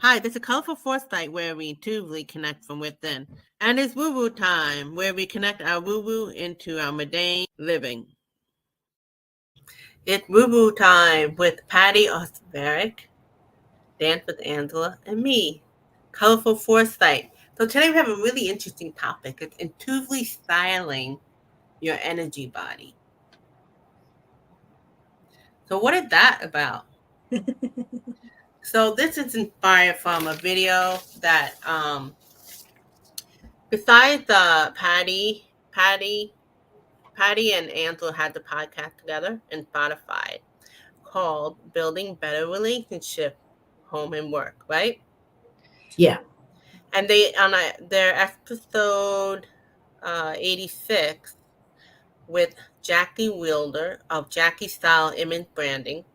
Hi, this is Colorful Foresight where we intuitively connect from within. And it's woo woo time where we connect our woo woo into our mundane living. It's woo woo time with Patti Oskvarek, Dance with Angela, and me, Colorful Foresight. So today we have a really interesting topic. It's intuitively styling your energy body. So what is that about? So this is inspired from a video that besides Patty and Angela had the podcast together in Spotify called Building Better Relationship, Home and Work, right? Yeah. And they on their episode 86 with Jackie Wilder of Jackie Style Image Branding,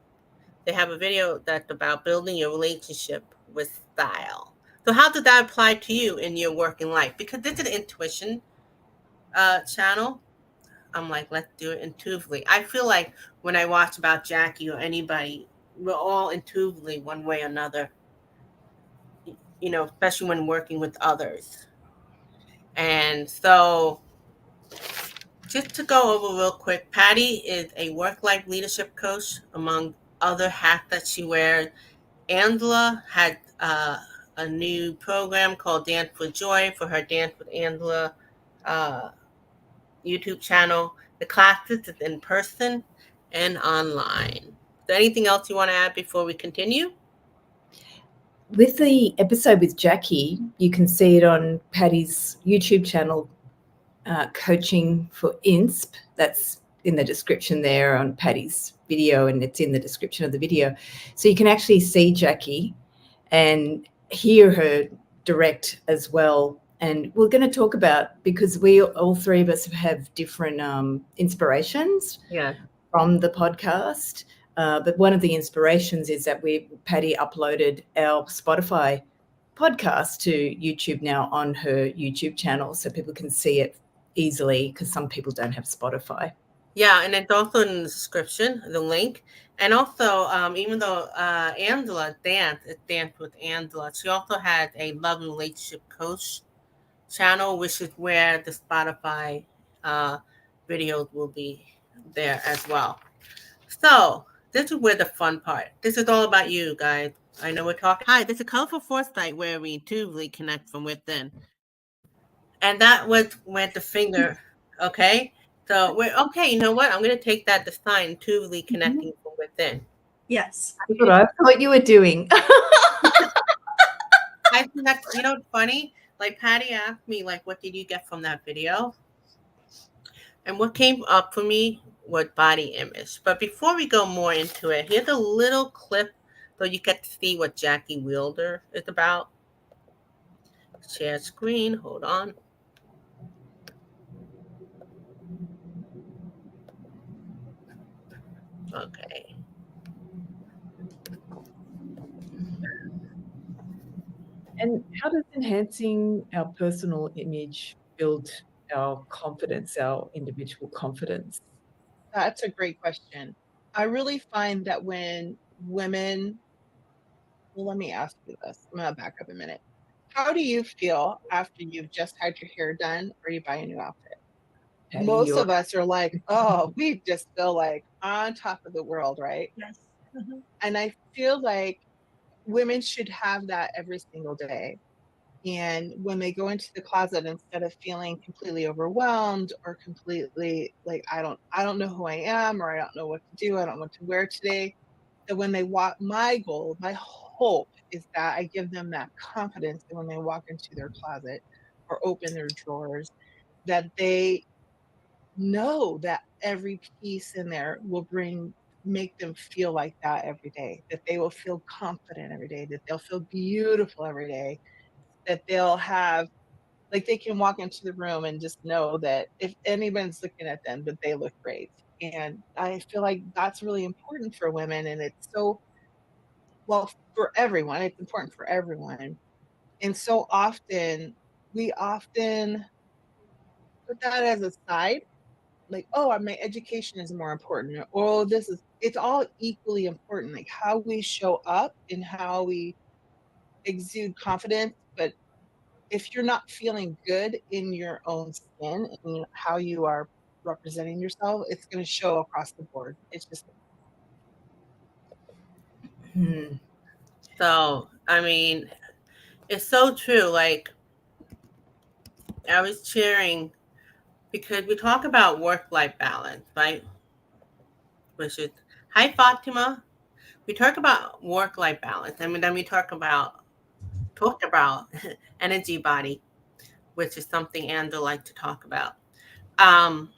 they have a video that's about building your relationship with style. So how does that apply to you in your working life? Because this is an intuition channel. I'm like, let's do it intuitively. I feel like when I watch about Jackie or anybody, we're all intuitively one way or another, especially when working with others. And so, just to go over real quick, Patty is a work life leadership coach, among other hats that she wears. Angela had a new program called Dance for Joy for her Dance with Angela uh, YouTube channel. The classes is in person and online. Is there anything else you want to add before we continue? With the episode with Jackie, you can see it on Patty's YouTube channel, Coaching for INSP. That's in the description there on Patty's video, and it's in the description of the video. So you can actually see Jackie and hear her direct as well. And we're going to talk about, because we all three of us have different inspirations from the podcast. But one of the inspirations is that Patti uploaded our Spotify podcast to YouTube now on her YouTube channel, so people can see it easily, because some people don't have Spotify. Yeah, and it's also in the description, the link. And also, even though Angela Dance with Angela, she also has a love and relationship coach channel, which is where the Spotify videos will be there as well. So this is where the fun part. This is all about you guys. I know we're talking. Hi, this is Colorful Foresight where we intuitively connect from within. And that was with the finger, okay? So we're okay, you know what? I'm gonna take that the sign, intuitively connecting from within. Yes. That's what I thought you were doing. I think that's, it's funny. Like Patty asked me, like, what did you get from that video? And what came up for me was body image. But before we go more into it, here's a little clip so you get to see what Jackie Wilder is about. Share screen, hold on. Okay. And how does enhancing our personal image build our confidence, our individual confidence? That's a great question. I really find that when women, well, let me ask you this. I'm going to back up a minute. How do you feel after you've just had your hair done or you buy a new outfit? Patty, Most of us are like, oh, we just feel like on top of the world, right? Yes. And I feel like women should have that every single day. And when they go into the closet, instead of feeling completely overwhelmed or completely like, I don't know who I am, or I don't know what to do, I don't know what to wear today, that when they walk, my goal, my hope is that I give them that confidence that when they walk into their closet or open their drawers, that they know that every piece in there will make them feel like that every day, that they will feel confident every day, that they'll feel beautiful every day, that they'll have, like, they can walk into the room and just know that if anyone's looking at them, that they look great. And I feel like that's really important for women. And it's so, well, for everyone, it's important for everyone. And so often, we often put that as a side, like, oh, my education is more important. Or, oh, it's all equally important. Like how we show up and how we exude confidence, but if you're not feeling good in your own skin and how you are representing yourself, it's going to show across the board. It's just So, I mean, it's so true. Like, I was cheering because we talk about work-life balance, right? Which is, hi, Fatima. We talk about work-life balance, and then we talked about energy body, which is something Andrew liked to talk about. Um,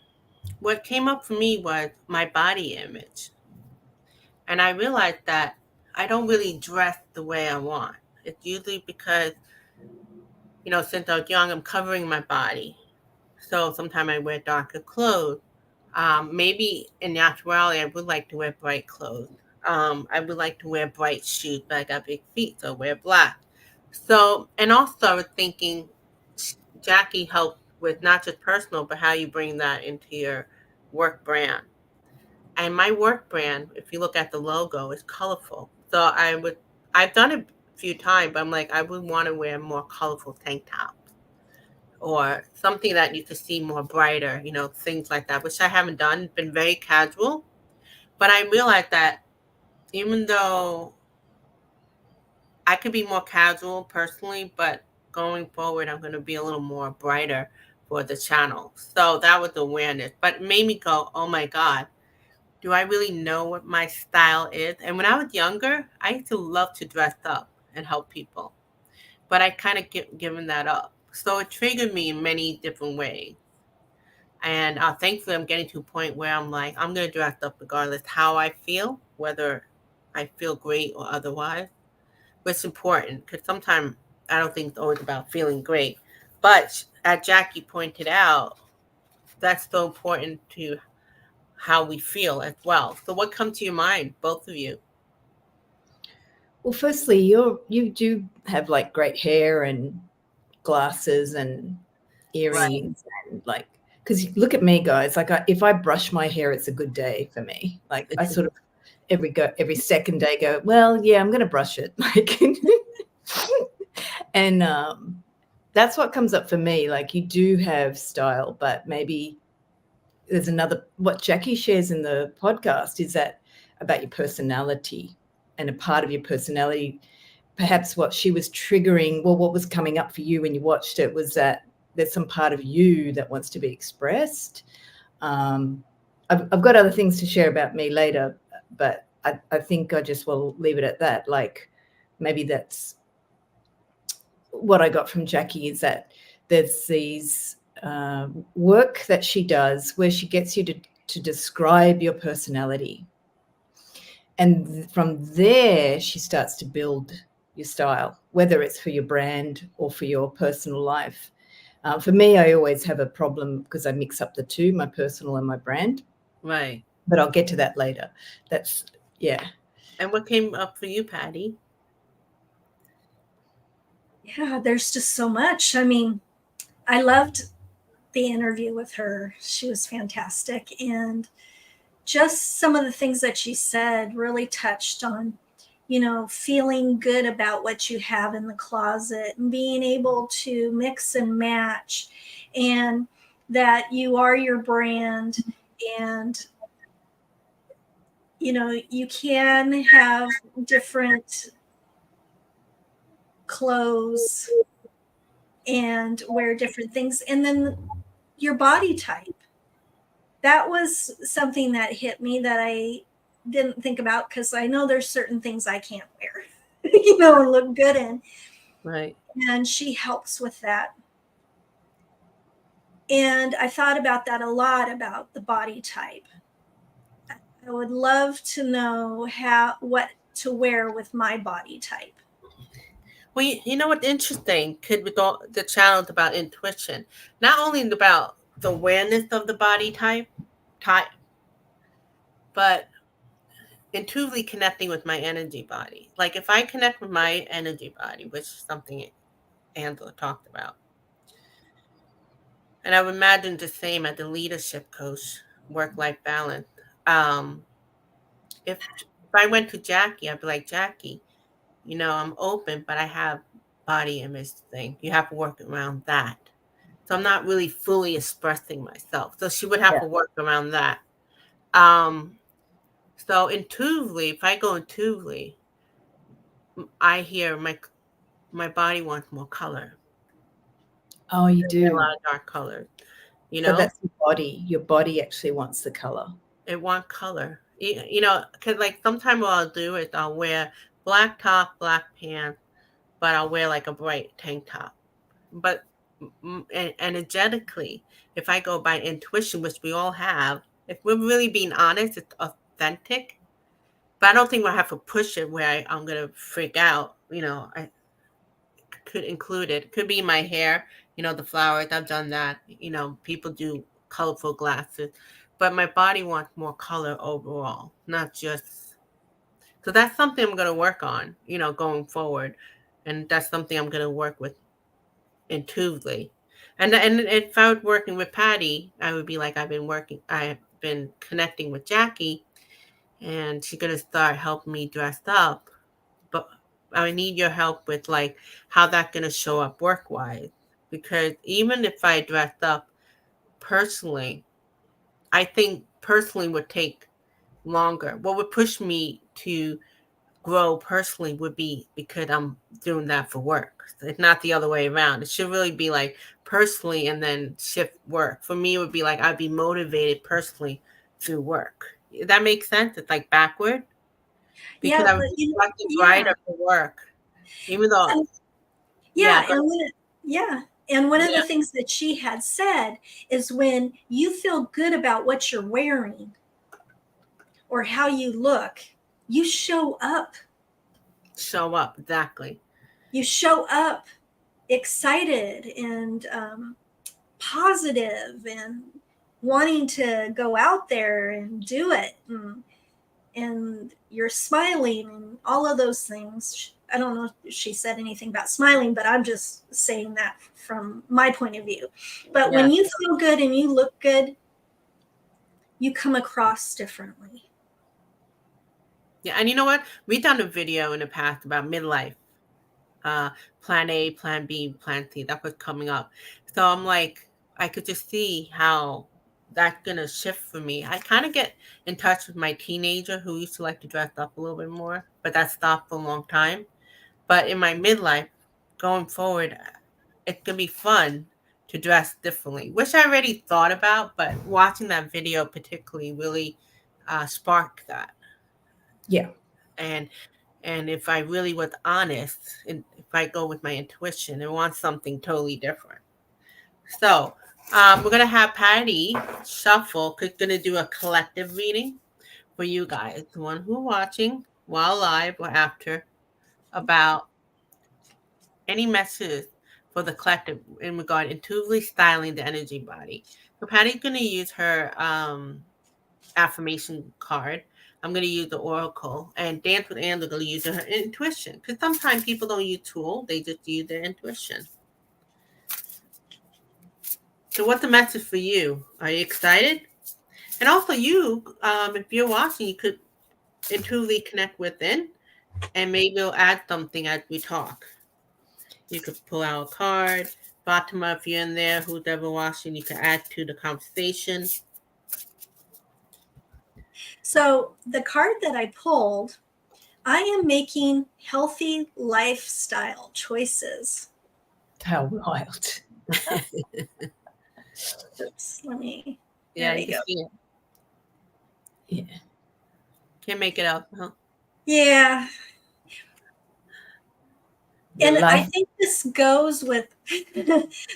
what came up for me was my body image. And I realized that I don't really dress the way I want. It's usually because, since I was young, I'm covering my body. So sometimes I wear darker clothes. Maybe in actuality, I would like to wear bright clothes. I would like to wear bright shoes, but I got big feet, so I wear black. So, and also I was thinking, Jackie helped with not just personal, but how you bring that into your work brand. And my work brand, if you look at the logo, is colorful. So I've done it a few times, but I'm like, I would want to wear more colorful tank tops or something that you could see more brighter, things like that, which I haven't done, been very casual. But I realized that even though I could be more casual personally, but going forward, I'm going to be a little more brighter for the channel. So that was awareness, but it made me go, oh my God, do I really know what my style is? And when I was younger, I used to love to dress up and help people, but I kind of given that up. So it triggered me in many different ways. And thankfully, I'm getting to a point where I'm like, I'm going to dress up regardless how I feel, whether I feel great or otherwise, which is important because sometimes I don't think it's always about feeling great. But as Jackie pointed out, that's so important to how we feel as well. So what comes to your mind, both of you? Well, firstly, you do have like great hair and glasses and earrings and like, because look at me, guys. Like, if I brush my hair, it's a good day for me. Like, I sort of every second day go, well, yeah, I'm going to brush it. Like, and that's what comes up for me. Like, you do have style, but maybe there's another. What Jackie shares in the podcast is that about your personality, and a part of your personality. Perhaps what she was triggering, well, what was coming up for you when you watched it was that there's some part of you that wants to be expressed. I've got other things to share about me later, but I think I just will leave it at that. Like, maybe that's what I got from Jackie, is that there's these work that she does where she gets you to describe your personality. And from there, she starts to build your style, whether it's for your brand or for your personal life. For me, I always have a problem because I mix up the two, my personal and my brand. Right. But I'll get to that later. That's, yeah. And what came up for you, Patty? Yeah, there's just so much. I mean, I loved the interview with her. She was fantastic. And just some of the things that she said really touched on, feeling good about what you have in the closet and being able to mix and match, and that you are your brand. And, you can have different clothes and wear different things. And then your body type. That was something that hit me that I didn't think about, because I know there's certain things I can't wear, and look good in. Right. And she helps with that. And I thought about that a lot, about the body type. I would love to know what to wear with my body type. Well, you know what's interesting? Could with all the channels about intuition, not only about the awareness of the body type, but intuitively connecting with my energy body. Like if I connect with my energy body, which is something Angela talked about, and I would imagine the same at the leadership coach, work-life balance. If I went to Jackie, I'd be like, Jackie, I'm open, but I have body image thing. You have to work around that. So I'm not really fully expressing myself. So she would have Yeah. to work around that. Um, so intuitively, if I go intuitively, I hear my body wants more color. Oh, you A do. lot of dark colors. So that's your body. Your body actually wants the color. It wants color. Because like sometimes what I'll do is I'll wear black top, black pants, but I'll wear like a bright tank top. But energetically, if I go by intuition, which we all have, if we're really being honest, it's authentic. But I don't think I have to push it where I'm going to freak out. I could include it. It could be my hair, the flowers. I've done that. People do colorful glasses. But my body wants more color overall, not just. So that's something I'm going to work on, going forward. And that's something I'm going to work with intuitively. And if I was working with Patti, I would be like, I've been connecting with Jackie, and she's gonna start helping me dress up. But I need your help with like how that's gonna show up work wise. Because even if I dressed up personally, I think personally would take longer. What would push me to grow personally would be because I'm doing that for work. It's not the other way around. It should really be like personally and then shift work. For me, it would be like I'd be motivated personally through work. That makes sense. It's like backward because Yeah, I was but reflecting yeah. brighter for work, even though And, yeah, yeah, and one of the things that she had said is when you feel good about what you're wearing or how you look, you show up. show up exactly. You show up excited and positive and wanting to go out there and do it. And you're smiling and all of those things. I don't know if she said anything about smiling, but I'm just saying that from my point of view. But when you feel good and you look good, you come across differently. Yeah, and you know what? We've done a video in the past about midlife. Plan A, plan B, plan C. That was coming up. So I'm like, I could just see how that's gonna shift for me. I kind of get in touch with my teenager who used to like to dress up a little bit more, but that stopped for a long time. But in my midlife, going forward, it's gonna be fun to dress differently, which I already thought about, but watching that video particularly really sparked that. Yeah. And if I really was honest, and if I go with my intuition and want something totally different. So we're going to have Patti shuffle. We're going to do a collective reading for you guys, the one who are watching while live or after, about any messages for the collective in regard intuitively styling the energy body. So Patty's going to use her affirmation card. I'm going to use the oracle, and Dance with Anne are going to use her intuition, because sometimes people don't use tool, they just use their intuition. So what's the message for you? Are you excited? And also you, if you're watching, you could intuitively connect within, and maybe we'll add something as we talk. You could pull out a card. Fatima, if you're in there, who's ever watching, you can add to the conversation. So the card that I pulled, I am making healthy lifestyle choices. How wild. Oops, let me. Yeah, There you we can go. see it. Yeah. Can't make it up, huh? Yeah. And I think this goes with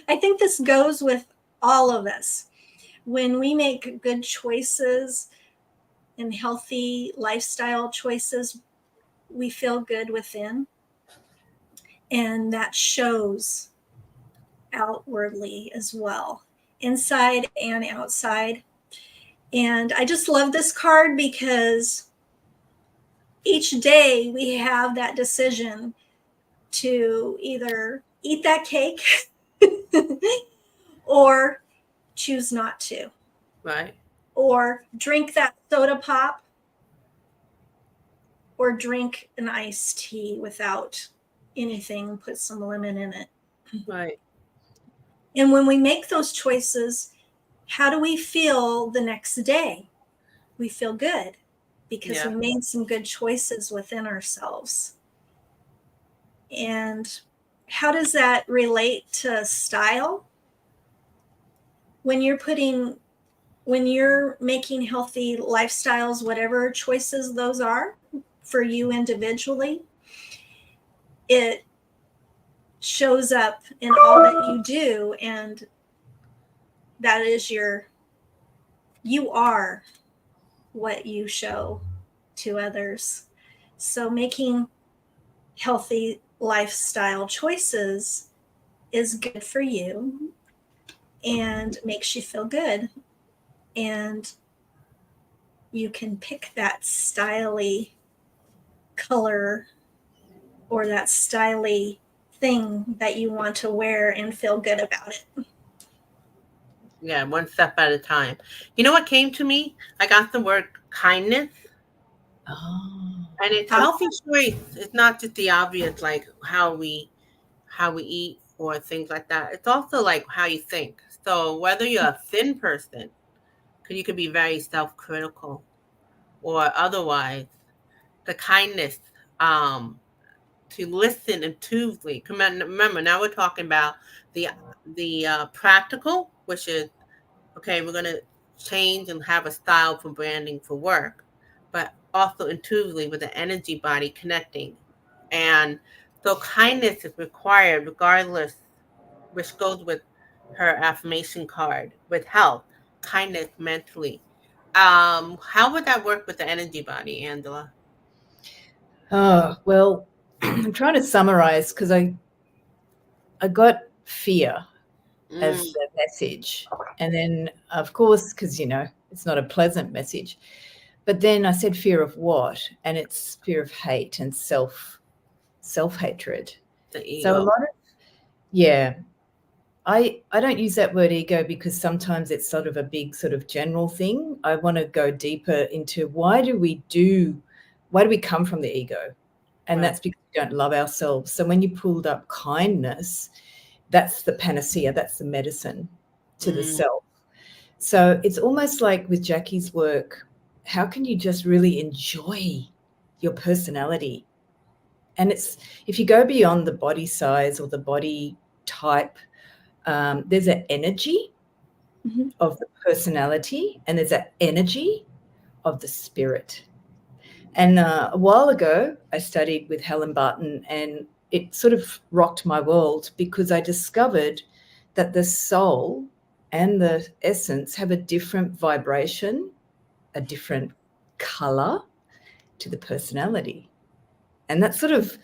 I think this goes with all of us. When we make good choices and healthy lifestyle choices, we feel good within. And that shows outwardly as well, inside and outside. And I just love this card because each day we have that decision to either eat that cake or choose not to. Right. Or drink that soda pop or drink an iced tea without anything, put some lemon in it. Right. And when we make those choices, how do we feel the next day? We feel good because Yeah. we made some good choices within ourselves. And how does that relate to style? When you're making healthy lifestyles, whatever choices those are for you individually, it shows up in all that you do, and that is you are what you show to others. So making healthy lifestyle choices is good for you and makes you feel good. And you can pick that styly color or that styly thing that you want to wear and feel good about it. Yeah, one step at a time. You know what came to me? I got the word kindness, Oh, and it's healthy choice. It's not just the obvious, like how we eat or things like that. It's also like how you think. So whether you're a thin person, because you could be very self-critical, or otherwise, the kindness um, to listen intuitively. Remember, now we're talking about the practical, which is okay. We're gonna change and have a style for branding for work, but also intuitively with the energy body connecting, and so kindness is required regardless, which goes with her affirmation card with health, kindness mentally. How would that work with the energy body, Angela? oh well, I'm trying to summarize because I got fear as Mm, the message. And then, of course, because, it's not a pleasant message. But then I said fear of what? And it's fear of hate and self-hatred. the So a ego. lot of, yeah, I don't use that word ego because sometimes it's sort of a big sort of general thing. I want to go deeper into why do we come from the ego? And Right. that's because we don't love ourselves. So when you pulled up kindness, that's the panacea, that's the medicine to the Mm, self. So it's almost like with Jackie's work, how can you just really enjoy your personality? And it's, if you go beyond the body size or the body type, there's an energy Mhm. of the personality and there's an energy of the spirit. And a while ago, I studied with Helen Barton, and it sort of rocked my world because I discovered that the soul and the essence have a different vibration, a different color to the personality. And that sort of,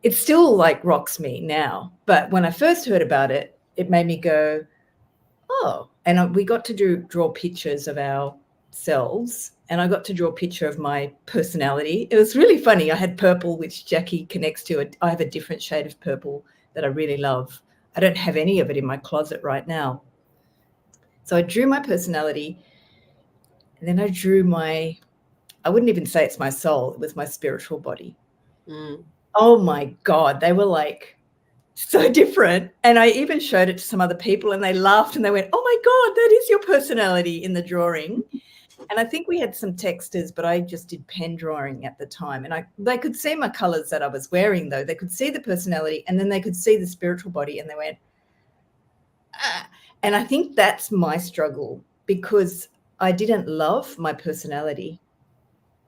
it still like rocks me now. But when I first heard about it, it made me go, oh, and we got to draw pictures of ourselves, and I got to draw a picture of my personality. It was really funny. I had purple, which Jackie connects to. I have a different shade of purple that I really love. I don't have any of it in my closet right now. So I drew my personality, and then I drew I wouldn't even say it's my soul, it was my spiritual body. mm. Oh my God, they were like so different. And I even showed it to some other people and they laughed and they went, oh my God, that is your personality in the drawing. And I think we had some texters, but I just did pen drawing at the time. And they could see my colors that I was wearing, though. They could see the personality and then they could see the spiritual body and they went, ah. And I think that's my struggle because I didn't love my personality.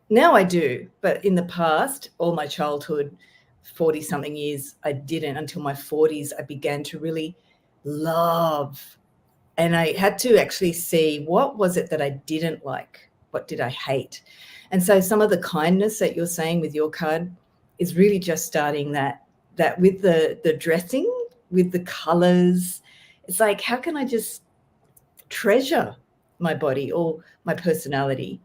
Now I do, but in the past, all my childhood, 40-something years, I didn't. Until my 40s, I began to really love. And I had to actually see what was it that I didn't like? What did I hate? And so some of the kindness that you're saying with your card is really just starting that with the dressing, with the colors. It's like, how can I just treasure my body or my personality?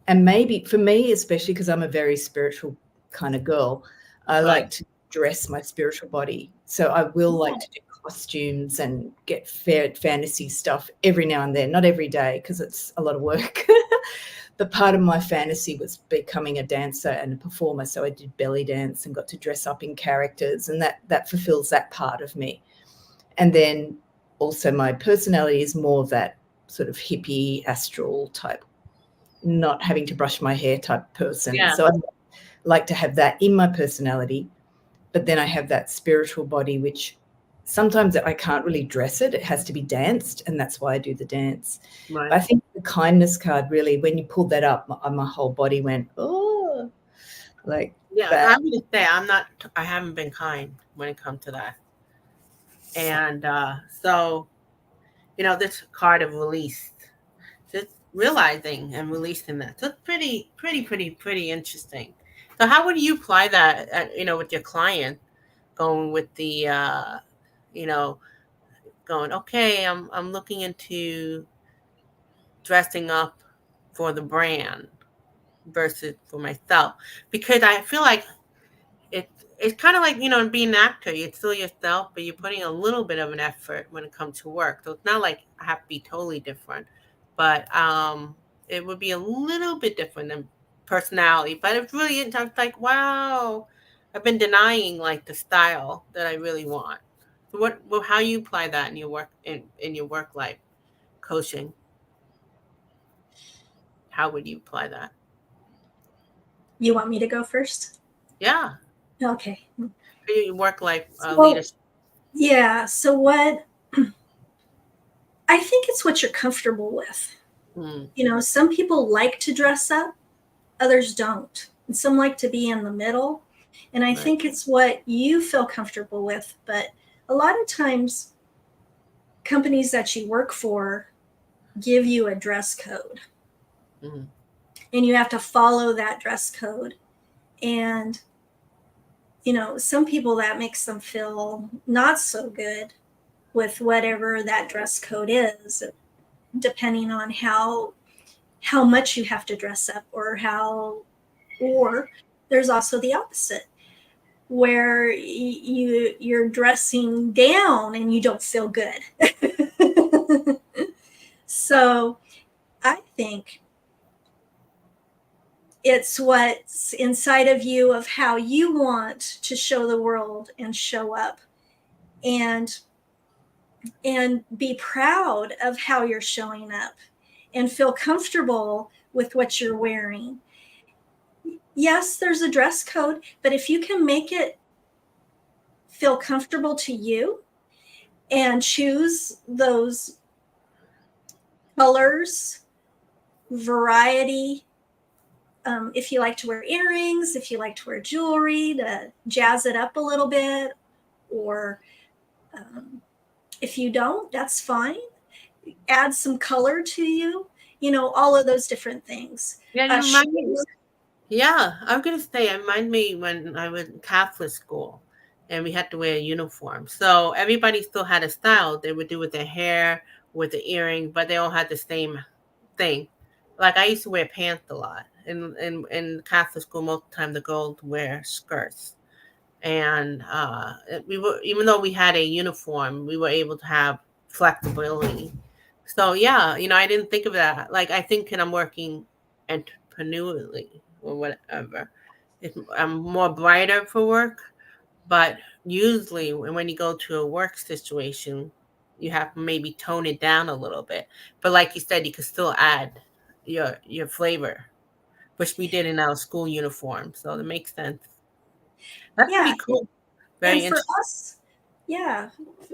And maybe for me, especially because I'm a very spiritual kind of girl, I Right. like to dress my spiritual body. So I will like to do costumes and get fantasy stuff every now and then, not every day because it's a lot of work. But part of my fantasy was becoming a dancer and a performer. So I did belly dance and got to dress up in characters, and that fulfills that part of me. And then also my personality is more of that sort of hippie, astral type, not having to brush my hair type person. Yeah. So I like to have that in my personality, but then I have that spiritual body, which sometimes I can't really dress it. It has to be danced, and that's why I do the dance. Right. But I think the kindness card really, when you pulled that up, my whole body went, oh, like Yeah, that. I'm gonna say I haven't been kind when it comes to that. And so, this card of release, just realizing and releasing that. So it's pretty interesting. So how would you apply that, with your client, going with the, going, okay, I'm looking into dressing up for the brand versus for myself, because I feel like it's kind of like, being an actor. You're still yourself, but you're putting a little bit of an effort when it comes to work. So it's not like I have to be totally different, but it would be a little bit different than personality. But it's really, it's like, wow, I've been denying like the style that I really want. So how you apply that in your work, in your work life coaching? How would you apply that? You want me to go first? Yeah, Okay. your work life So, leadership. yeah. So what? I think it's what you're comfortable with. Mm. Some people like to dress up, others don't. And some like to be in the middle. And I Right. think it's what you feel comfortable with. But a lot of times, companies that you work for give you a dress code. Mm. And you have to follow that dress code. And, some people, that makes them feel not so good with whatever that dress code is, depending on how much you have to dress up, or there's also the opposite, where you're dressing down and you don't feel good. So I think it's what's inside of you, of how you want to show the world and show up, and be proud of how you're showing up and feel comfortable with what you're wearing. Yes, there's a dress code, but if you can make it feel comfortable to you and choose those colors, variety, if you like to wear earrings, if you like to wear jewelry to jazz it up a little bit, or if you don't, that's fine. Add some color to you, all of those different things. Yeah, you remind me. Yeah, I'm gonna say it reminded me when I was in Catholic school and we had to wear a uniform. So everybody still had a style. They would do with their hair, with the earring, but they all had the same thing. Like I used to wear pants a lot. In Catholic school, most of the time the girls wear skirts. And we were, even though we had a uniform, we were able to have flexibility. So yeah, I didn't think of that. Like I think when I'm working entrepreneurially or whatever, I'm more brighter for work. But usually, when you go to a work situation, you have to maybe tone it down a little bit. But like you said, you can still add your flavor, which we did in our school uniform. So that makes sense. That's Yeah. pretty cool. Very and for us, yeah.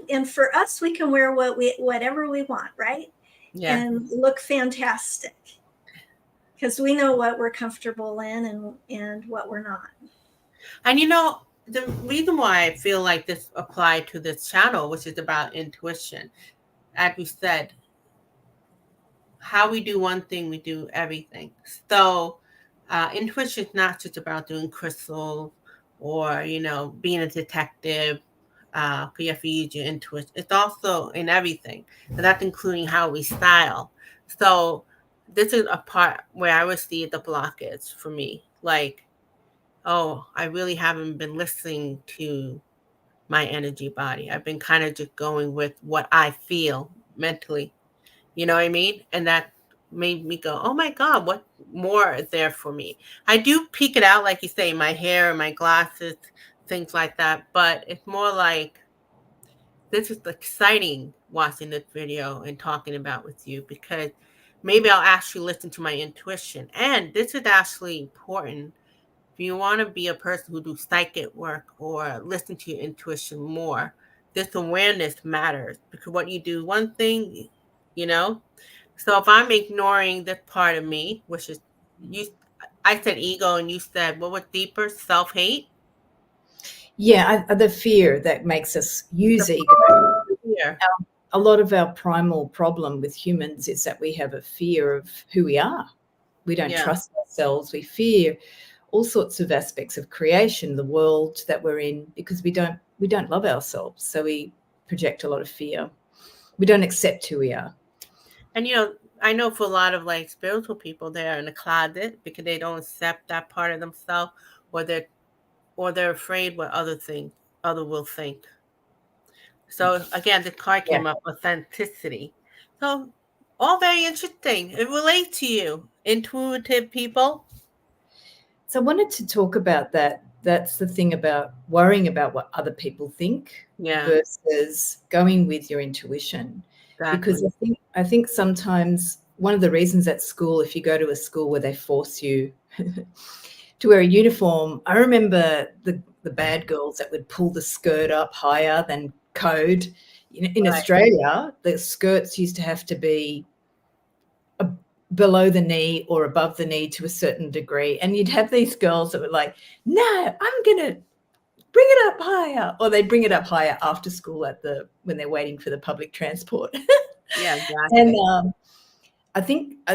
And for us, we can wear whatever we want, right? Yeah. And look fantastic, because we know what we're comfortable in and what we're not. And the reason why I feel like this applied to this channel, which is about intuition, as we said, how we do one thing, we do everything. So intuition is not just about doing crystals or, being a detective. You have to use your intuition. It's also in everything. And that's including how we style. So this is a part where I would see the blockage for me. Like, oh, I really haven't been listening to my energy body. I've been kind of just going with what I feel mentally. You know what I mean? And that made me go, oh my God, what more is there for me? I do peek it out, like you say, my hair, my glasses, things like that. But it's more like, this is exciting watching this video and talking about with you, because maybe I'll actually listen to my intuition. And this is actually important. If you want to be a person who do psychic work or listen to your intuition more, this awareness matters, because what you do, one thing, you know. So if I'm ignoring this part of me, which is you, I said ego, and you said what was deeper, self-hate. Yeah, the fear that makes us use ego. Yeah. A lot of our primal problem with humans is that we have a fear of who we are. We don't trust ourselves. We fear all sorts of aspects of creation, the world that we're in, because we don't love ourselves. So we project a lot of fear. We don't accept who we are. And I know for a lot of like spiritual people, they're in the closet because they don't accept that part of themselves, or they're afraid what other will think. So again, the card came up, authenticity. So all very interesting. It relates to you, intuitive people. So I wanted to talk about that. That's the thing about worrying about what other people think versus going with your intuition. Exactly. Because I think sometimes one of the reasons at school, if you go to a school where they force you to wear a uniform, I remember the bad girls that would pull the skirt up higher than code. In Australia, the skirts used to have to be below the knee or above the knee to a certain degree. And you'd have these girls that were like, no, I'm going to bring it up higher. Or they bring it up higher after school when they're waiting for the public transport. Yeah, exactly. And I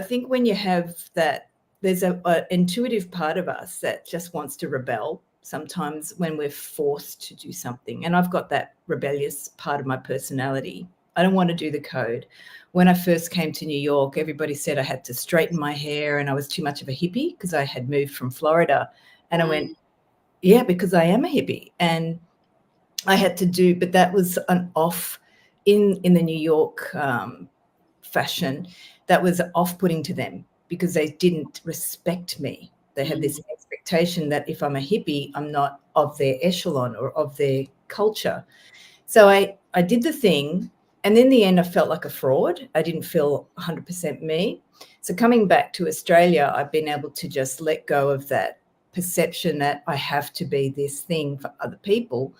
think when you have that, there's an intuitive part of us that just wants to rebel sometimes when we're forced to do something. And I've got that rebellious part of my personality. I don't want to do the code. When I first came to New York, everybody said I had to straighten my hair and I was too much of a hippie because I had moved from Florida. And I went, yeah, because I am a hippie. And I had to do, but that was an off in the New York fashion. That was off-putting to them because they didn't respect me. They had this expectation that if I'm a hippie, I'm not of their echelon or of their culture. So I did the thing, and in the end, I felt like a fraud. I didn't feel 100% me. So coming back to Australia, I've been able to just let go of that perception that I have to be this thing for other people,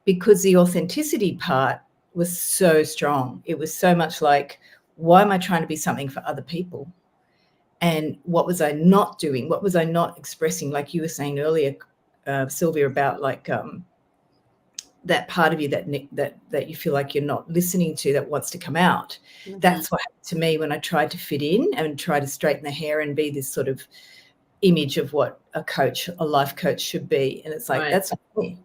because the authenticity part was so strong. It was so much like, why am I trying to be something for other people? And what was I not doing? What was I not expressing? Like you were saying earlier, Sylvia, about like that part of you that you feel like you're not listening to, that wants to come out. Mm-hmm. That's what happened to me when I tried to fit in and try to straighten the hair and be this sort of image of what a life coach should be. And it's like, that's not me.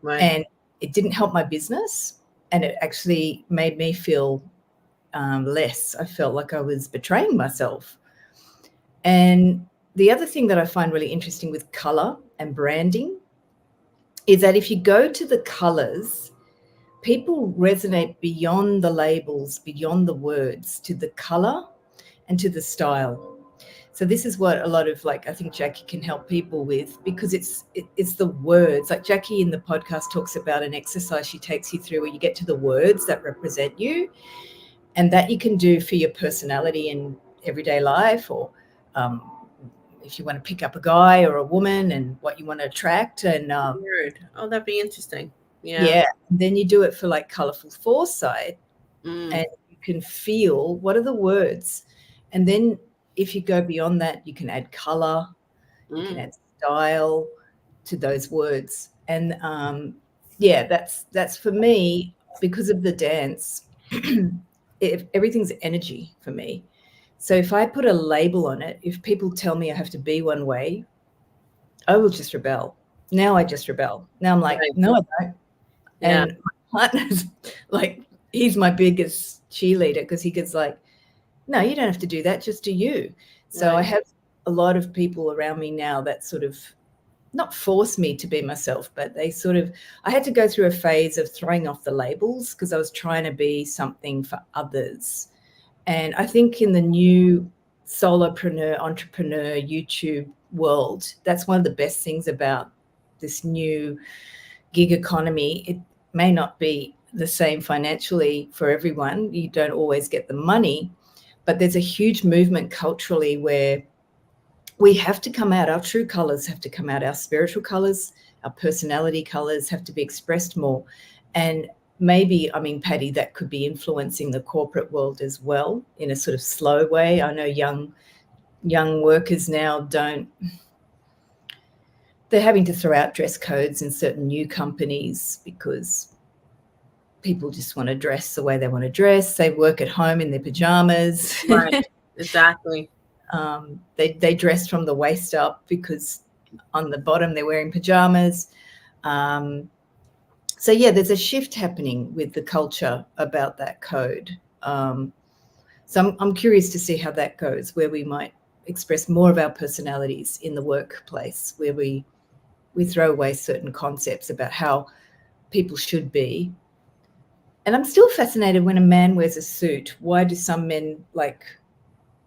Right. And it didn't help my business, and it actually made me feel less. I felt like I was betraying myself. And the other thing that I find really interesting with color and branding is that if you go to the colors, people resonate beyond the labels, beyond the words, to the color and to the style. So this is what a lot of, like, I think Jackie can help people with, because it's the words. Like Jackie in the podcast talks about an exercise she takes you through where you get to the words that represent you, and that you can do for your personality in everyday life, or if you want to pick up a guy or a woman and what you want to attract. And that'd be interesting. Yeah. And then you do it for like Colorful Foresight, and you can feel what are the words. And then if you go beyond that, you can add color, you can add style to those words. And that's for me, because of the dance. Everything's energy for me. So if I put a label on it, if people tell me I have to be one way, I will just rebel. Now I just rebel. Now I'm like, no, I don't. Yeah. And my partner's like, he's my biggest cheerleader, because he gets like, no, you don't have to do that. Just do you. So I have a lot of people around me now that sort of not force me to be myself, but they sort of, I had to go through a phase of throwing off the labels because I was trying to be something for others. And I think in the new solopreneur, entrepreneur, YouTube world, that's one of the best things about this new gig economy. It may not be the same financially for everyone. You don't always get the money, but there's a huge movement culturally where we have to come out, our true colors have to come out, our spiritual colors, our personality colors have to be expressed more. And maybe, I mean, Patti, that could be influencing the corporate world as well in a sort of slow way. I know young workers now they're having to throw out dress codes in certain new companies because people just want to dress the way they want to dress. They work at home in their pajamas. Right. Exactly. They dress from the waist up because on the bottom they're wearing pajamas. So yeah, there's a shift happening with the culture about that code. So I'm curious to see how that goes, where we might express more of our personalities in the workplace, where we throw away certain concepts about how people should be. And I'm still fascinated when a man wears a suit. Why do some men like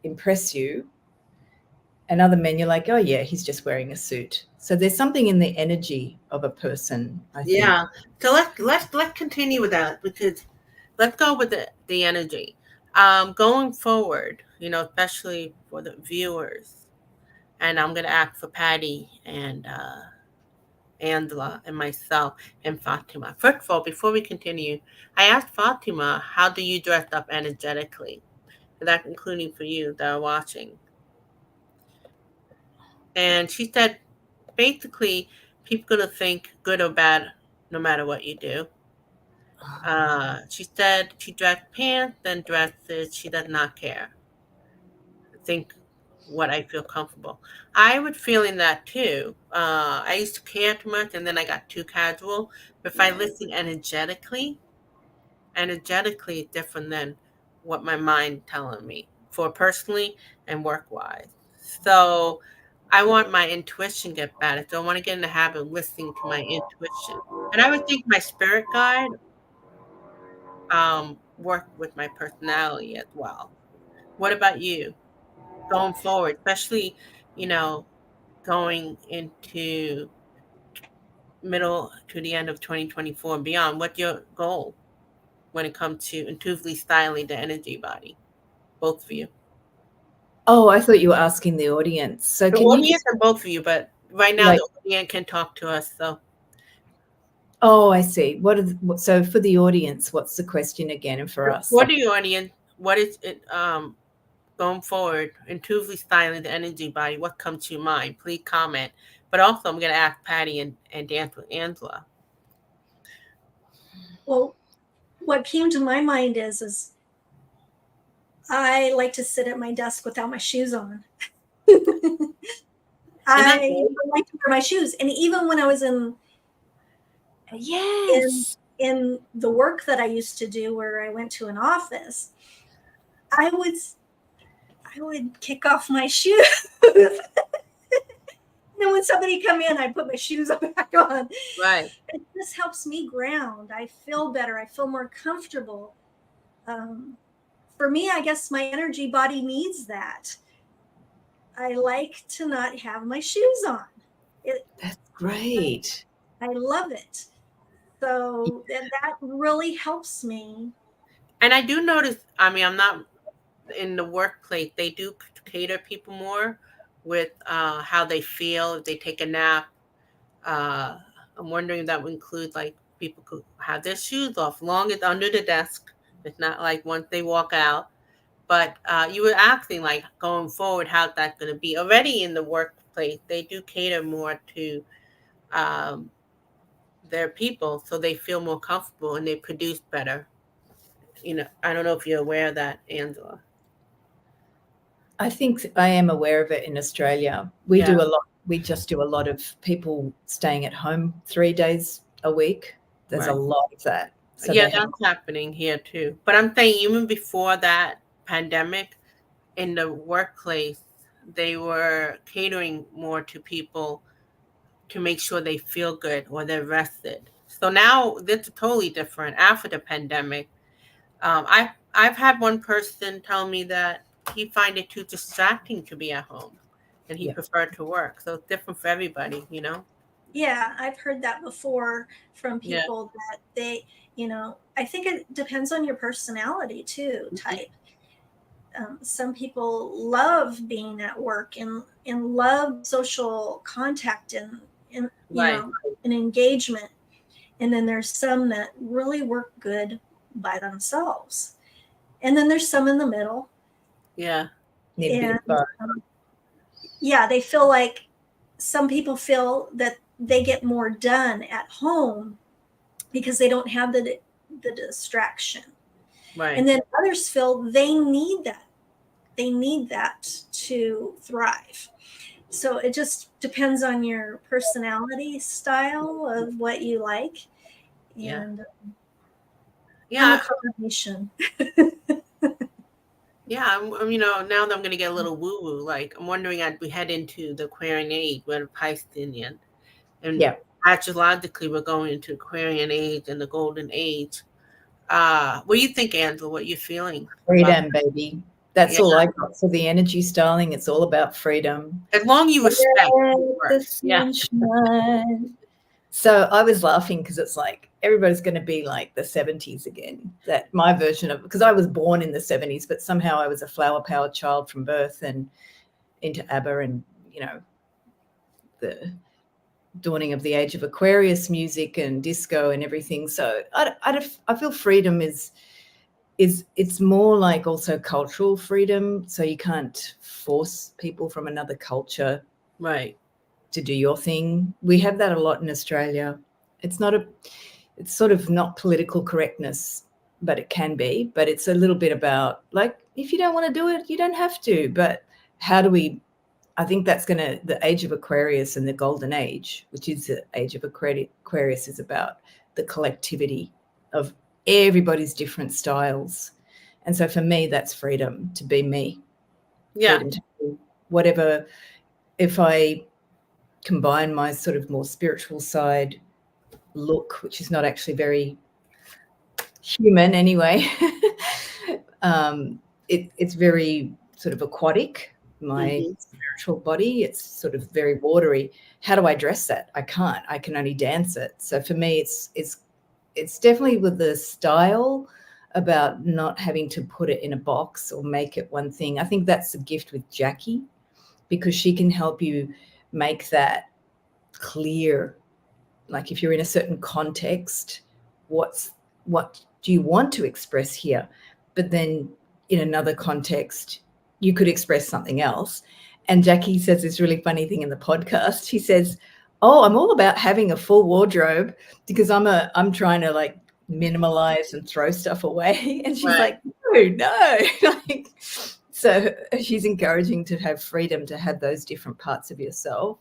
impress you? And other men, you're like, oh yeah, he's just wearing a suit. So there's something in the energy of a person, I think. Yeah. So let's continue with that, because let's go with the energy. Going forward, especially for the viewers, and I'm gonna ask for Patti and Angela and myself and Fatima. First of all, before we continue, I asked Fatima, how do you dress up energetically? That including for you that are watching. And she said, basically, people gonna think good or bad no matter what you do. She said she dressed pants, then dresses. She does not care. Think what I feel comfortable. I would feel in that too. I used to care too much, and then I got too casual. But if I listen energetically is different than what my mind telling me for personally and work wise. So I want my intuition to get better. So I want to get in the habit of listening to my intuition. And I would think my spirit guide work with my personality as well. What about you going forward, especially, you know, going into middle to the end of 2024 and beyond? What's your goal when it comes to intuitively styling the energy body? Both of you. Oh, I thought you were asking the audience. So The can you audience and both of you, but right now like, the audience can talk to us. So oh, I see. So for the audience, what's the question again? And for us? for the audience, what is it going forward, intuitively styling the energy body? What comes to your mind? Please comment. But also I'm gonna ask Patti and dance with Angela. Well, what came to my mind is I like to sit at my desk without my shoes on. I like to wear my shoes. And even when I was in the work that I used to do, where I went to an office, I would kick off my shoes. And when somebody come in, I put my shoes back on. Right. This helps me ground. I feel better. I feel more comfortable. For me, I guess my energy body needs that. I like to not have my shoes on. That's great. I love it. So that really helps me. And I do notice, I mean, I'm not in the workplace, they do cater people more with how they feel if they take a nap. I'm wondering if that would include like people could have their shoes off, long as under the desk. It's not like once they walk out. But you were asking, like, going forward, how's that going to be? Already in the workplace, they do cater more to their people, so they feel more comfortable and they produce better. I don't know if you're aware of that, Angela. I think I am aware of it in Australia. We do a lot. We just do a lot of people staying at home 3 days a week. There's a lot of that. So that's happening here too. But I'm saying even before that pandemic, in the workplace, they were catering more to people to make sure they feel good or they're rested. So now it's totally different after the pandemic. I've had one person tell me that he find it too distracting to be at home, and he Yeah. preferred to work. So it's different for everybody, you know. Yeah, I've heard that before from Yeah. people that they, I think it depends on your personality too, type. Some people love being at work and love social contact and Right. an engagement. And then there's some that really work good by themselves. And then there's some in the middle. Yeah. Need a bit And of both. yeah, they feel like some people feel that they get more done at home because they don't have the distraction. Right. And then others feel they need that. They need that to thrive. So it just depends on your personality style of what you like. Yeah. And I'm Yeah. a combination. Yeah. Now that I'm going to get a little woo woo, like I'm wondering as we head into the Aquarian age, we're the Piscean, and Yeah. astrologically we're going into Aquarian age and the Golden Age. What do you think, Angela? What you're feeling? Freedom, baby. That's Yeah. all I got for the energy styling. It's all about freedom. As long as you respect the work. The sunshine. So I was laughing because it's like everybody's going to be like the 70s again. That my version of, because I was born in the 70s, but somehow I was a flower power child from birth and into ABBA and, the dawning of the age of Aquarius music and disco and everything. So I feel freedom is it's more like also cultural freedom. So you can't force people from another culture Right. to do your thing. We have that a lot in Australia. It's sort of not political correctness, but it can be. But it's a little bit about like, if you don't want to do it, you don't have to. But how do we? I think that's the age of Aquarius and the golden age, which is the age of Aquarius, is about the collectivity of everybody's different styles. And so for me, that's freedom to be me. Yeah. Freedom to do whatever. If I combine my sort of more spiritual side look, which is not actually very human anyway, it's very sort of aquatic. My spiritual body, it's sort of very watery. How do I dress that? I can't. I can only dance it. So for me, it's definitely with the style about not having to put it in a box or make it one thing. I think that's the gift with Jackie, because she can help you make that clear. Like if you're in a certain context, what do you want to express here? But then in another context, you could express something else. And Jackie says this really funny thing in the podcast. She says, "Oh, I'm all about having a full wardrobe because I'm trying to like minimalize and throw stuff away." And she's Right. like, no. Like, so she's encouraging to have freedom to have those different parts of yourself.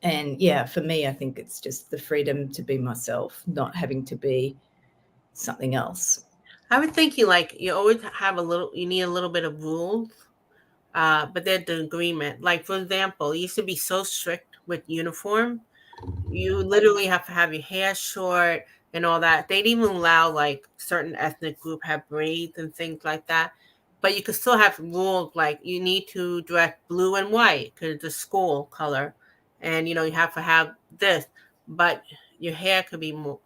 And yeah, for me, I think it's just the freedom to be myself, not having to be something else. I was thinking like you always you need a little bit of rules, but they're the agreement. Like for example, it used to be so strict with uniform. You literally have to have your hair short and all that. They'd even allow like certain ethnic group have braids and things like that. But you could still have rules like you need to dress blue and white because it's a school color, and you have to have this. But your hair could be more.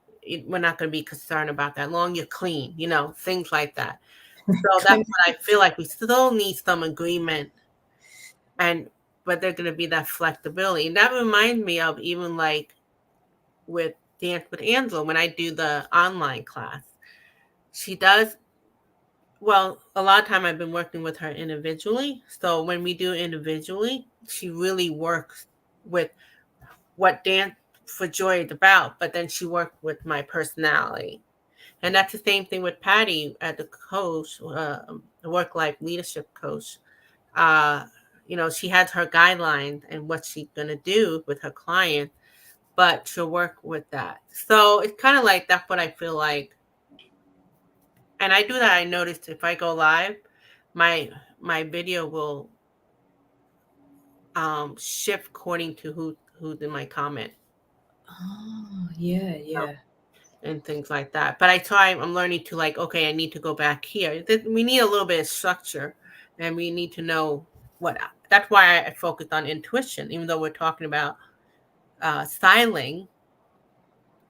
We're not going to be concerned about that. Long you're clean, things like that. So that's what I feel like we still need some agreement, but they're going to be that flexibility. And that reminds me of even like with Dance with Angela when I do the online class. She does well. A lot of time I've been working with her individually. So when we do individually, she really works with what Dance for Joy is about. But then she worked with my personality. And that's the same thing with Patti as the coach, the work-life leadership coach. She has her guidelines and what she's going to do with her client, but she'll work with that. So it's kind of like that's what I feel like. And I do that. I noticed if I go live, my video will shift according to who's in my comment. Oh, yeah. and things like that. But I'm learning to like, okay, I need to go back here. We need a little bit of structure, and we need to know what. That's why I focused on intuition, even though we're talking about styling.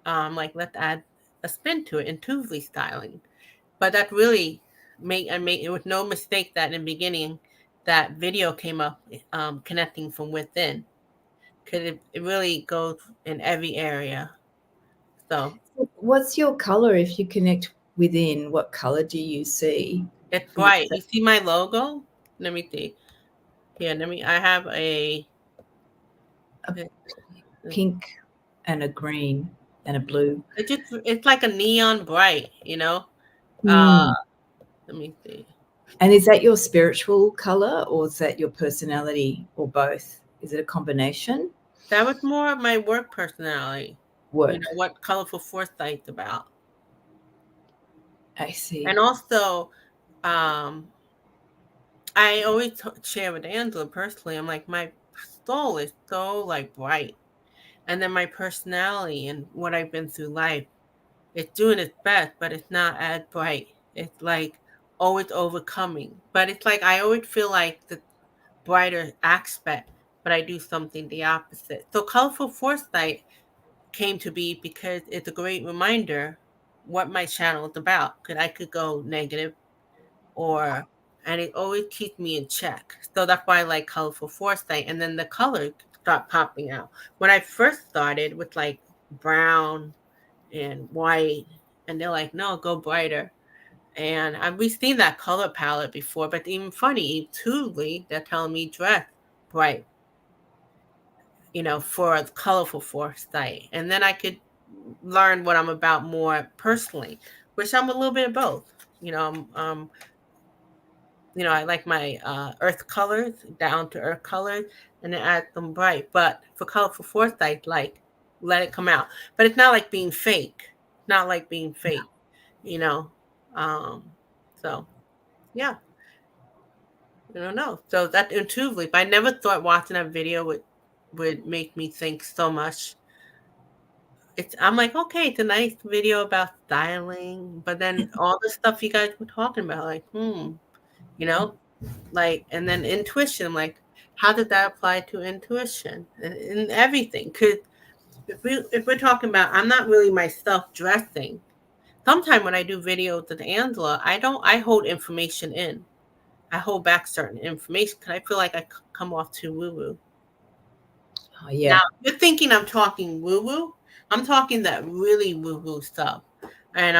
Like let's add a spin to it, intuitively styling. But that really made it was no mistake that in the beginning that video came up, connecting from within, because it really goes in every area. So What's your color? If you connect within, what color do you see? it's bright. You see my logo? Let me see. Here, I have a pink and a green and a blue. It's like a neon bright, you know. Mm. Let me see. And is that your spiritual color, or is that your personality, or both? Is it a combination? That was more of my work personality. Work. You know, what Colorful Foresight's about. I see. And also, I always share with Angela personally. I'm like, my soul is so like bright, and then my personality and what I've been through life, it's doing its best, but it's not as bright. It's like always overcoming. But it's like I always feel like the brighter aspect, but I do something the opposite. So Colorful Foresight came to be because it's a great reminder what my channel is about. Because I could go negative, and it always keeps me in check. So that's why I like Colorful Foresight. And then the colors start popping out. When I first started with like brown and white, and they're like, no, go brighter. And we've seen that color palette before, but even funny, intuitively, they're telling me dress bright, you know, for a Colorful Foresight. And then I could learn what I'm about more personally, which I'm a little bit of both. You know, I like my earth colors, down to earth colors, and then add them bright. But for Colorful Foresight, like let it come out. But it's not like being fake. Not like being fake, you know. So yeah. I don't know. So that intuitively, but I never thought watching that video would make me think so much. I'm like, okay, it's a nice video about styling, but then all the stuff you guys were talking about, like, you know, like, and then intuition, like, how did that apply to intuition and everything? Because if we're talking about, I'm not really myself dressing. Sometimes when I do videos with Angela, I hold information in. I hold back certain information because I feel like I come off too woo-woo. Oh, yeah. Now, you're thinking I'm talking woo-woo. I'm talking that really woo-woo stuff. And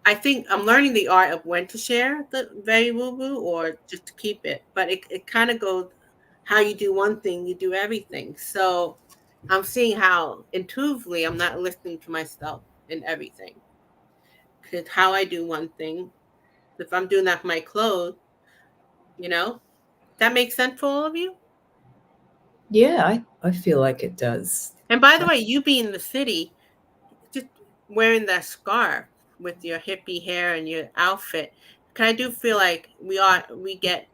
I think I'm learning the art of when to share the very woo-woo or just to keep it. But it kind of goes, how you do one thing, you do everything. So I'm seeing how intuitively I'm not listening to myself in everything. Because how I do one thing, if I'm doing that for my clothes, you know, that makes sense for all of you? Yeah, I feel like it does. And by the way, you being in the city, just wearing that scarf with your hippie hair and your outfit, because I do feel like we get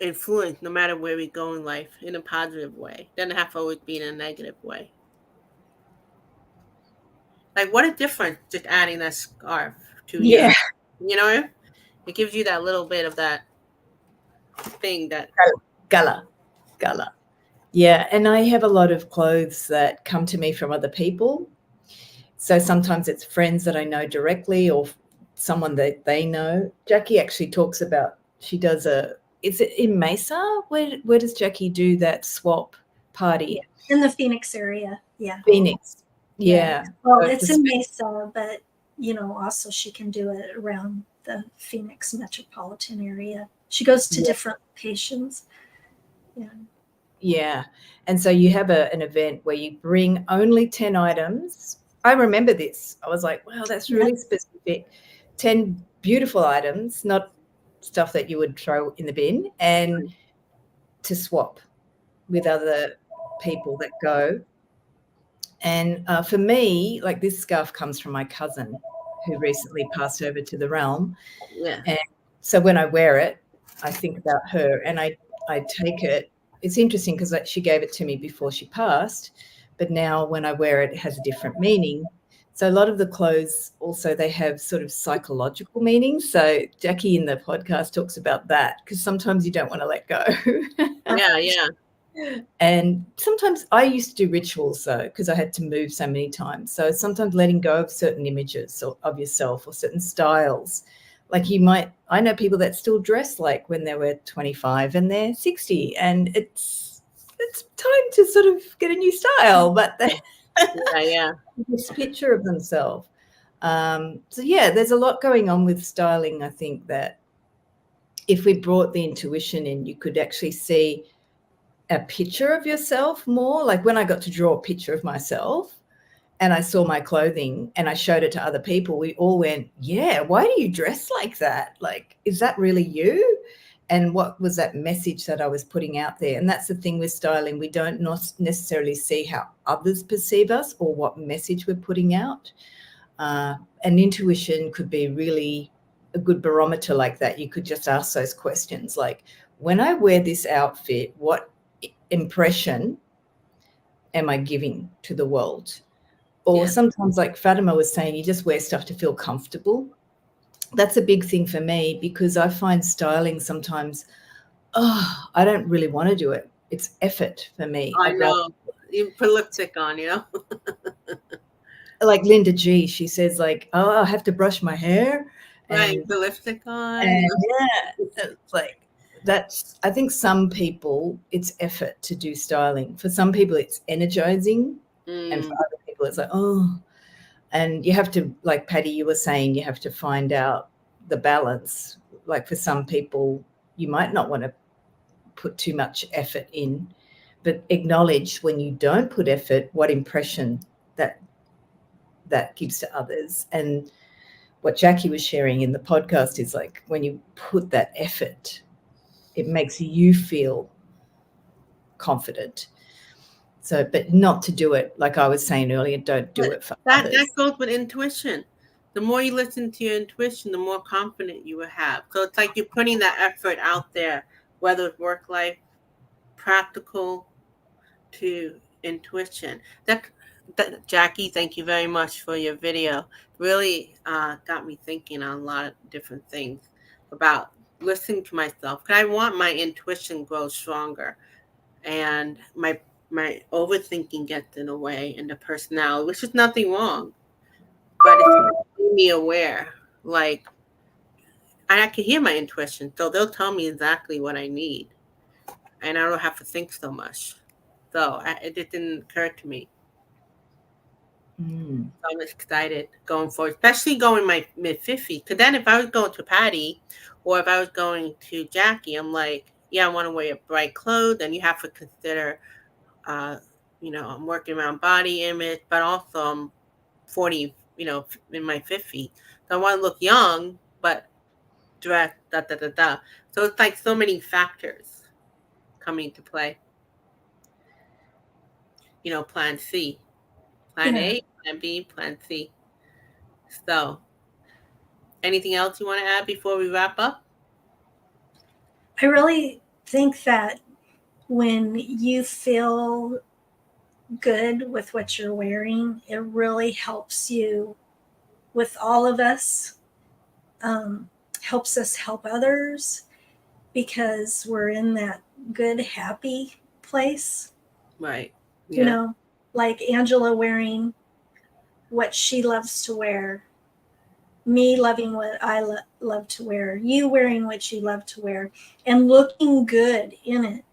influenced no matter where we go in life in a positive way. Doesn't have to always be in a negative way. Like what a difference just adding that scarf to Yeah. you know, it gives you that little bit of that thing that Gala. Yeah, and I have a lot of clothes that come to me from other people. So sometimes it's friends that I know directly or someone that they know. Jackie actually talks about, is it in Mesa? Where does Jackie do that swap party? Yeah, in the Phoenix area. Yeah. Phoenix. Yeah. Well, it's in Mesa, but also she can do it around the Phoenix metropolitan area. She goes to different locations. Yeah. Yeah. And so you have an event where you bring only 10 items. I remember this. I was like, wow, that's really specific. 10 beautiful items, not stuff that you would throw in the bin, and to swap with other people that go. And for me, like this scarf comes from my cousin who recently passed over to the realm. Yeah. And so when I wear it, I think about her and I take it. It's interesting because she gave it to me before she passed, but now when I wear it, it has a different meaning. So a lot of the clothes also, they have sort of psychological meanings. So Jackie in the podcast talks about that, because sometimes you don't want to let go. Yeah. And sometimes I used to do rituals, though, because I had to move so many times. So sometimes letting go of certain images of yourself or certain styles. Like I know people that still dress like when they were 25 and they're 60, and it's time to sort of get a new style, but Yeah. this picture of themselves. So yeah, there's a lot going on with styling. I think that if we brought the intuition in, you could actually see a picture of yourself more. Like when I got to draw a picture of myself and I saw my clothing and I showed it to other people, we all went, yeah, why do you dress like that? Like, is that really you? And what was that message that I was putting out there? And that's the thing with styling. We don't necessarily see how others perceive us or what message we're putting out. And intuition could be really a good barometer like that. You could just ask those questions like, when I wear this outfit, what impression am I giving to the world? Or sometimes, like Fatima was saying, you just wear stuff to feel comfortable. That's a big thing for me, because I find styling sometimes, I don't really want to do it. It's effort for me. I know. You put lipstick on, you know? Like Linda G, she says like, I have to brush my hair. Right, put lipstick on. And yeah, it's like, I think some people, it's effort to do styling. For some people, it's energizing. And for other people, it's like, and you have to, like Patti, you were saying, you have to find out the balance. Like for some people, you might not want to put too much effort in, but acknowledge when you don't put effort, what impression that gives to others. And what Jackie was sharing in the podcast is like, when you put that effort, it makes you feel confident. So, but not to do it, like I was saying earlier, don't do it for others. That goes with intuition. The more you listen to your intuition, the more confident you will have. So it's like you're putting that effort out there, whether it's work life, practical to intuition. That Jackie, thank you very much for your video. Really got me thinking on a lot of different things about listening to myself. Because I want my intuition grow stronger, and my overthinking gets in the way, and the personality, which is nothing wrong, but it's making me aware. Like, I can hear my intuition, so they'll tell me exactly what I need, and I don't have to think so much. So it didn't occur to me. So I'm excited going forward, especially going my mid-50s. Because then if I was going to Patti or if I was going to Jackie, I'm like, yeah, I want to wear bright clothes. And you have to consider, I'm working around body image, but also I'm 40, in my 50s. So I want to look young, but dress, So it's like so many factors coming into play. Plan C. Plan A, Plan B, Plan C. So, anything else you want to add before we wrap up? I really think that when you feel good with what you're wearing, it really helps you with all of us, helps us help others, because we're in that good, happy place. Right. Yeah. Like Angela wearing what she loves to wear, me loving what I love to wear, you wearing what you love to wear, and looking good in it.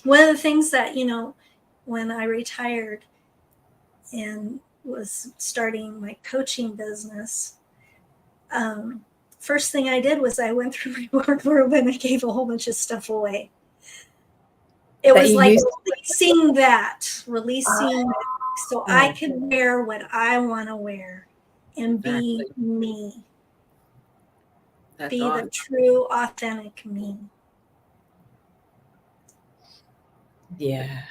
One of the things that, when I retired and was starting my coaching business, first thing I did was I went through my wardrobe and I gave a whole bunch of stuff away. It was like releasing so I could wear what I want to wear and be me. That's be awesome. The true, authentic me. Yeah.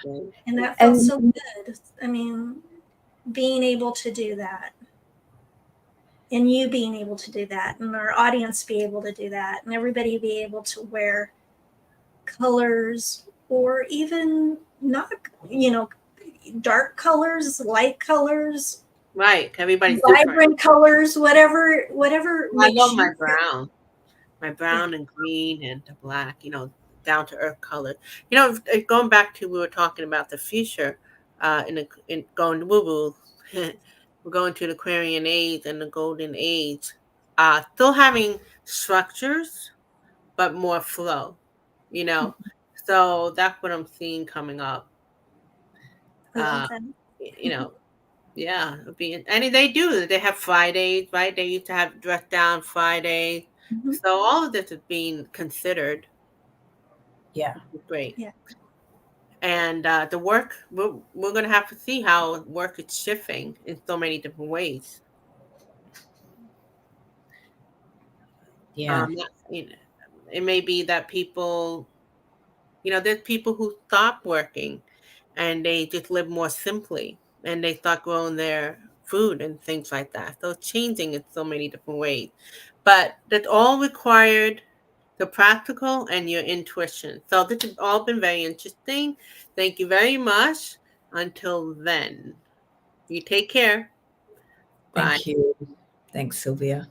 And that felt so good. I mean, being able to do that. And you being able to do that. And our audience be able to do that. And everybody be able to wear colors, or even not, dark colors, light colors, Right. Everybody's different. vibrant colors, whatever I makes love you my feel. brown. My brown and green and the black, down to earth colors. Going back to we were talking about the future, in going woo woo, we're going to the Aquarian age and the Golden Age. Still having structures, but more flow. You know, so that's what I'm seeing coming up. I love Uh, that. you know, yeah, and they do. They have Fridays, right? They used to have dress down Fridays. Mhm. So all of this is being considered. Yeah. Which is great. Yeah. And the work, we're going to have to see how work is shifting in so many different ways. Yeah. It may be that people, there's people who stop working and they just live more simply and they start growing their food and things like that. So it's changing in so many different ways. But that's all required the practical and your intuition. So this has all been very interesting. Thank you very much. Until then, you take care. Bye. Thank you. Thanks, Sylvia.